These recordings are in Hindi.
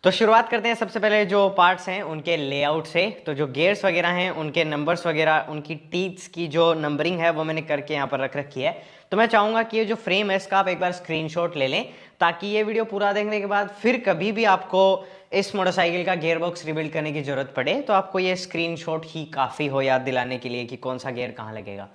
तो शुरुआत करते हैं सबसे पहले जो पार्ट्स हैं उनके लेआउट से। तो जो गियर्स वगैरह हैं उनके नंबर्स वगैरह, उनकी टीथ्स की जो नंबरिंग है वो मैंने करके यहाँ पर रख रखी है। तो मैं चाहूँगा कि ये जो फ्रेम है इसका आप एक बार स्क्रीनशॉट ले लें, ताकि ये वीडियो पूरा देखने के बाद फिर कभी भी आपको इस मोटरसाइकिल का गियर बॉक्स रिबिल्ड करने की ज़रूरत पड़े तो आपको ये स्क्रीनशॉट ही काफ़ी हो याद दिलाने के लिए कि कौन सा गियर कहाँ लगेगा।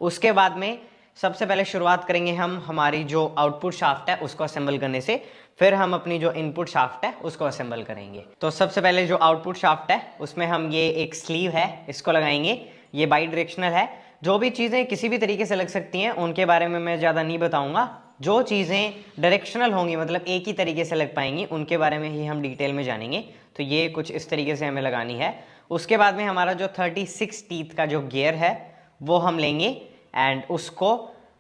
उसके बाद में सबसे पहले शुरुआत करेंगे हम हमारी जो आउटपुट शाफ्ट है उसको असेंबल करने से, फिर हम अपनी जो इनपुट शाफ्ट है उसको असेंबल करेंगे। तो सबसे पहले जो आउटपुट शाफ्ट है उसमें हम ये एक स्लीव है इसको लगाएंगे। ये बाई डायरेक्शनल है। जो भी चीज़ें किसी भी तरीके से लग सकती हैं उनके बारे में मैं ज़्यादा नहीं बताऊंगा। जो चीज़ें डायरेक्शनल होंगी, मतलब एक ही तरीके से लग पाएंगी, उनके बारे में ही हम डिटेल में जानेंगे। तो ये कुछ इस तरीके से हमें लगानी है। उसके बाद में हमारा जो 36 टीथ का जो गियर है वो हम लेंगे एंड उसको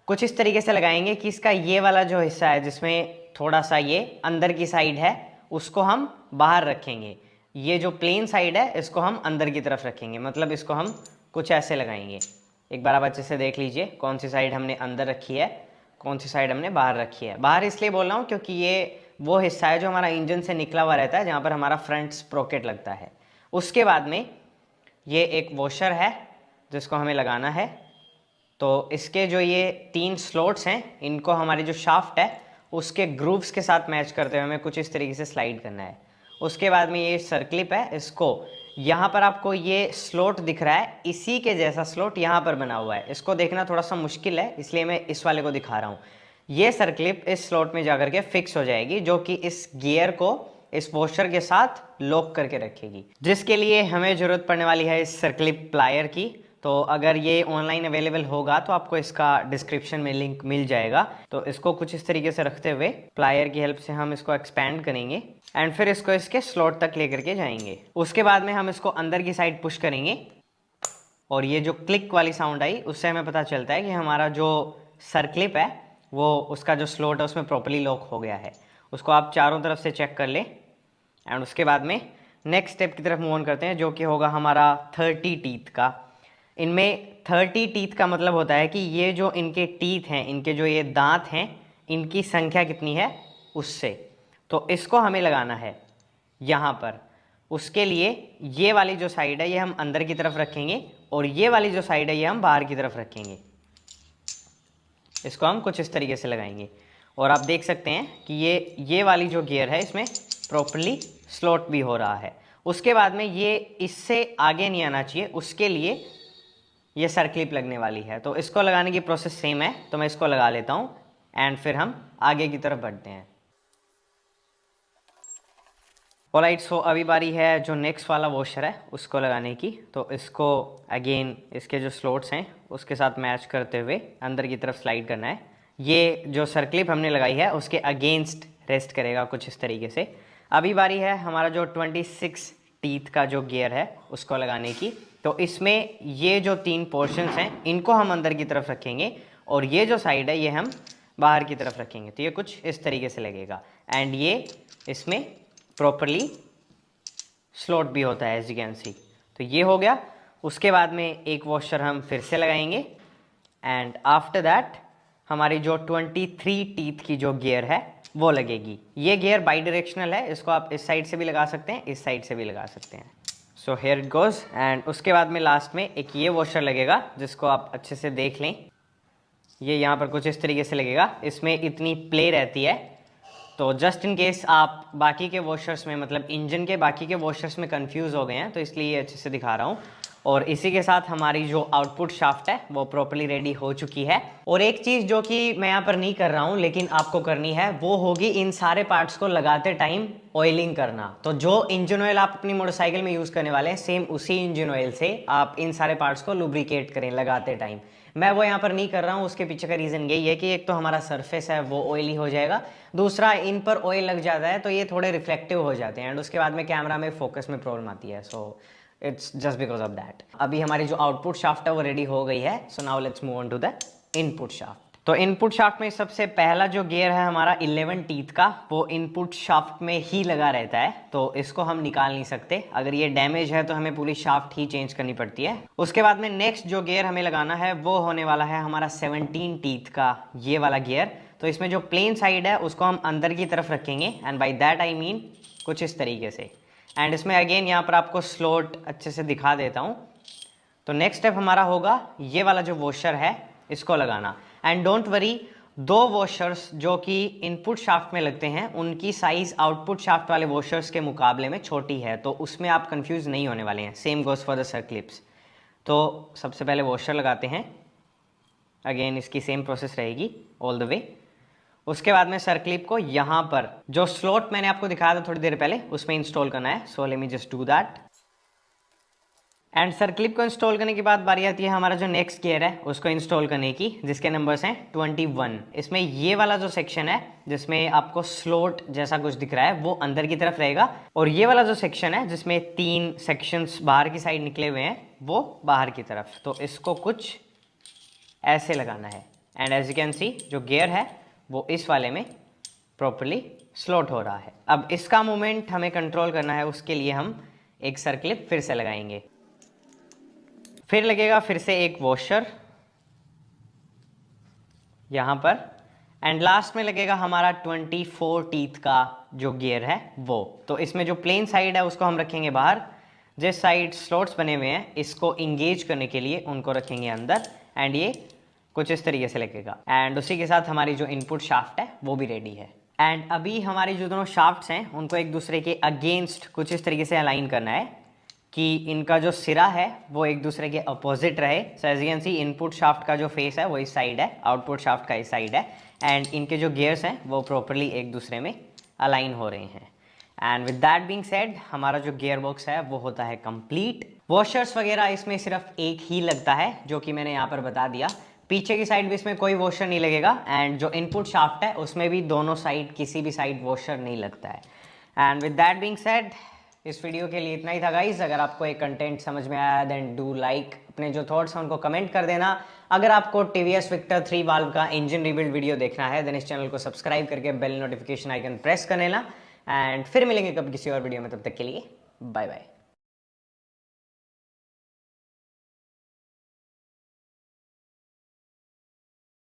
कुछ इस तरीके से लगाएंगे कि इसका ये वाला जो हिस्सा है जिसमें थोड़ा सा ये अंदर की साइड है उसको हम बाहर रखेंगे। ये जो प्लेन साइड है इसको हम अंदर की तरफ रखेंगे, मतलब इसको हम कुछ ऐसे लगाएंगे। एक बार आप अच्छे से देख लीजिए कौन सी साइड हमने अंदर रखी है, कौन सी साइड हमने बाहर रखी है। बाहर इसलिए बोल रहा हूँ क्योंकि ये वो हिस्सा है जो हमारा इंजन से निकला हुआ रहता है, जहाँ पर हमारा फ्रंट स्प्रोकेट लगता है। उसके बाद में ये एक वॉशर है जिसको हमें लगाना है। तो इसके जो ये 3 स्लॉट्स हैं इनको हमारी जो शाफ्ट है उसके ग्रूव्स के साथ मैच करते हुए हमें कुछ इस तरीके से स्लाइड करना है। उसके बाद में ये सर्कलिप है, इसको यहाँ पर आपको ये स्लॉट दिख रहा है, इसी के जैसा स्लॉट यहाँ पर बना हुआ है। इसको देखना थोड़ा सा मुश्किल है इसलिए मैं इस वाले को दिखा रहा हूँ। ये सर्कलिप इस स्लॉट में जाकर के फिक्स हो जाएगी, जो कि इस गियर को इस वॉशर के साथ लॉक करके रखेगी, जिसके लिए हमें ज़रूरत पड़ने वाली है इस सर्कलिप प्लायर की। तो अगर ये ऑनलाइन अवेलेबल होगा तो आपको इसका डिस्क्रिप्शन में लिंक मिल जाएगा। तो इसको कुछ इस तरीके से रखते हुए प्लायर की हेल्प से हम इसको एक्सपैंड करेंगे एंड फिर इसको इसके स्लॉट तक लेकर के जाएंगे। उसके बाद में हम इसको अंदर की साइड पुश करेंगे और ये जो क्लिक वाली साउंड आई उससे हमें पता चलता है कि हमारा जो सर्कलिप है वो उसका जो स्लॉट है उसमें प्रॉपर्ली लॉक हो गया है। उसको आप चारों तरफ से चेक कर लें एंड उसके बाद में नेक्स्ट स्टेप की तरफ मूव ऑन करते हैं, जो कि होगा हमारा 30 टीथ का। इनमें 30 टीथ का मतलब होता है कि ये जो इनके टीथ हैं, इनके जो ये दांत हैं, इनकी संख्या कितनी है उससे। तो इसको हमें लगाना है यहाँ पर। उसके लिए ये वाली जो साइड है ये हम अंदर की तरफ रखेंगे और ये वाली जो साइड है ये हम बाहर की तरफ रखेंगे। इसको हम कुछ इस तरीके से लगाएंगे और आप देख सकते हैं कि ये वाली जो गियर है इसमें प्रॉपर्ली स्लॉट भी हो रहा है। उसके बाद में ये इससे आगे नहीं आना चाहिए, उसके लिए ये सर्कलिप लगने वाली है। तो इसको लगाने की प्रोसेस सेम है, तो मैं इसको लगा लेता हूँ एंड फिर हम आगे की तरफ बढ़ते हैं। ऑलराइट, सो अभी बारी है जो नेक्स्ट वाला वॉशर है उसको लगाने की। तो इसको अगेन इसके जो स्लॉट्स हैं उसके साथ मैच करते हुए अंदर की तरफ स्लाइड करना है। ये जो सर्कलिप हमने लगाई है उसके अगेंस्ट रेस्ट करेगा कुछ इस तरीके से। अभी बारी है हमारा जो 26 टीथ का जो गियर है उसको लगाने की। तो इसमें ये जो 3 पोर्शंस हैं इनको हम अंदर की तरफ रखेंगे और ये जो साइड है ये हम बाहर की तरफ रखेंगे। तो ये कुछ इस तरीके से लगेगा एंड ये इसमें प्रॉपरली स्लॉट भी होता है, एज यू कैन सी। तो ये हो गया। उसके बाद में एक वॉशर हम फिर से लगाएंगे एंड आफ्टर दैट हमारी जो 23 टीथ की जो गियर है वो लगेगी। ये गियर बाई डायरेक्शनल है, इसको आप इस साइड से भी लगा सकते हैं, इस साइड से भी लगा सकते हैं। So here it goes and उसके बाद में लास्ट में एक ये वॉशर लगेगा जिसको आप अच्छे से देख लें। ये यहाँ पर कुछ इस तरीके से लगेगा, इसमें इतनी प्ले रहती है। तो जस्ट इन केस आप बाकी के वॉशर्स में, मतलब इंजन के बाकी के वॉशर्स में कंफ्यूज हो गए हैं तो इसलिए ये अच्छे से दिखा रहा हूँ। और इसी के साथ हमारी जो आउटपुट शाफ्ट है वो प्रॉपर्ली रेडी हो चुकी है। और एक चीज़ जो कि मैं यहाँ पर नहीं कर रहा हूँ लेकिन आपको करनी है वो होगी इन सारे पार्ट्स को लगाते टाइम ऑयलिंग करना। तो जो इंजन ऑयल आप अपनी मोटरसाइकिल में यूज़ करने वाले हैं सेम उसी इंजन ऑयल से आप इन सारे पार्ट्स को लुब्रिकेट करें लगाते टाइम। मैं वो यहाँ पर नहीं कर रहा हूँ, उसके पीछे का रीज़न यही है कि एक तो हमारा सरफेस है वो ऑयली हो जाएगा, दूसरा इन पर ऑयल लग जाता है तो ये थोड़े रिफ्लेक्टिव हो जाते हैं एंड उसके बाद में कैमरा में फोकस में प्रॉब्लम आती है। So it's just because of that. अभी हमारी जो आउटपुट शाफ्ट है वो रेडी हो गई है। So now let's move on to the input shaft. तो इनपुट शाफ्ट में सबसे पहला जो गियर है हमारा 11 टीथ का, वो इनपुट शाफ्ट में ही लगा रहता है, तो इसको हम निकाल नहीं सकते। अगर ये डैमेज है तो हमें पूरी शाफ्ट ही चेंज करनी पड़ती है। उसके बाद में नेक्स्ट जो गियर हमें लगाना है वो होने वाला है हमारा 17 टीथ का ये वाला गियर। तो इसमें जो प्लेन साइड है उसको हम अंदर की तरफ रखेंगे and by that I mean कुछ इस तरीके से। एंड इसमें अगेन यहाँ पर आपको स्लॉट अच्छे से दिखा देता हूँ। तो नेक्स्ट स्टेप हमारा होगा ये वाला जो वॉशर है इसको लगाना। एंड डोंट वरी, 2 वॉशर्स जो कि इनपुट शाफ्ट में लगते हैं उनकी साइज आउटपुट शाफ्ट वाले वॉशर्स के मुकाबले में छोटी है, तो उसमें आप कंफ्यूज नहीं होने वाले हैं। Same goes for the circlips. तो सबसे पहले वॉशर लगाते हैं, अगेन इसकी सेम प्रोसेस रहेगी ऑल द वे। उसके बाद में सर्क्लिप को यहाँ पर जो स्लॉट मैंने आपको दिखाया था थोड़ी देर पहले उसमें इंस्टॉल करना है। So let me just do that. And circlip को इंस्टॉल करने के बाद बारी आती है हमारा जो नेक्स्ट गियर है उसको इंस्टॉल करने की, जिसके नंबर्स हैं 21। इसमें ये वाला जो सेक्शन है जिसमें आपको स्लॉट जैसा कुछ दिख रहा है वो अंदर की तरफ रहेगा, और ये वाला जो सेक्शन है जिसमें 3 सेक्शंस बाहर की साइड निकले हुए हैं वो बाहर की तरफ। तो इसको कुछ ऐसे लगाना है। And as you can see जो गियर है वो इस वाले में प्रॉपरली स्लॉट हो रहा है। अब इसका मूवमेंट हमें कंट्रोल करना है, उसके लिए हम एक सर्क्लिप फिर से लगाएंगे। फिर लगेगा फिर से एक वॉशर यहाँ पर, एंड लास्ट में लगेगा हमारा 24 टीथ का जो गियर है वो। तो इसमें जो प्लेन साइड है उसको हम रखेंगे बाहर, जिस साइड स्लॉट्स बने हुए हैं इसको इंगेज करने के लिए उनको रखेंगे अंदर। एंड ये कुछ इस तरीके से लगेगा। एंड उसी के साथ हमारी जो इनपुट शाफ्ट है वो भी रेडी है। एंड अभी हमारी जो दोनों शाफ्ट्स हैं उनको एक दूसरे के अगेंस्ट कुछ इस तरीके से अलाइन करना है कि इनका जो सिरा है वो एक दूसरे के अपोजिट रहे। So as you can see input shaft का जो फेस है वो इस साइड है, आउटपुट शाफ्ट का इस साइड है, एंड इनके जो गियर्स हैं वो प्रॉपरली एक दूसरे में अलाइन हो रहे हैं। And with that being said हमारा जो गियर बॉक्स है वो होता है कंप्लीट। वॉशर्स वगैरह इसमें सिर्फ एक ही लगता है जो कि मैंने यहाँ पर बता दिया। पीछे की साइड भी इसमें कोई वॉशर नहीं लगेगा, एंड जो इनपुट शाफ्ट है उसमें भी दोनों साइड किसी भी साइड वॉशर नहीं लगता है। And with that being said इस वीडियो के लिए इतना ही था गाइज। अगर आपको एक कंटेंट समझ में आया देन डू लाइक, अपने जो थॉट्स हैं उनको कमेंट कर देना। अगर आपको टीवीएस विक्टर 3 वाल्व का इंजन रिबिल्ड वीडियो देखना है देन इस चैनल को सब्सक्राइब करके बेल नोटिफिकेशन आइकन प्रेस कर लेना। एंड फिर मिलेंगे कब किसी और वीडियो में, तब तक के लिए बाय बाय।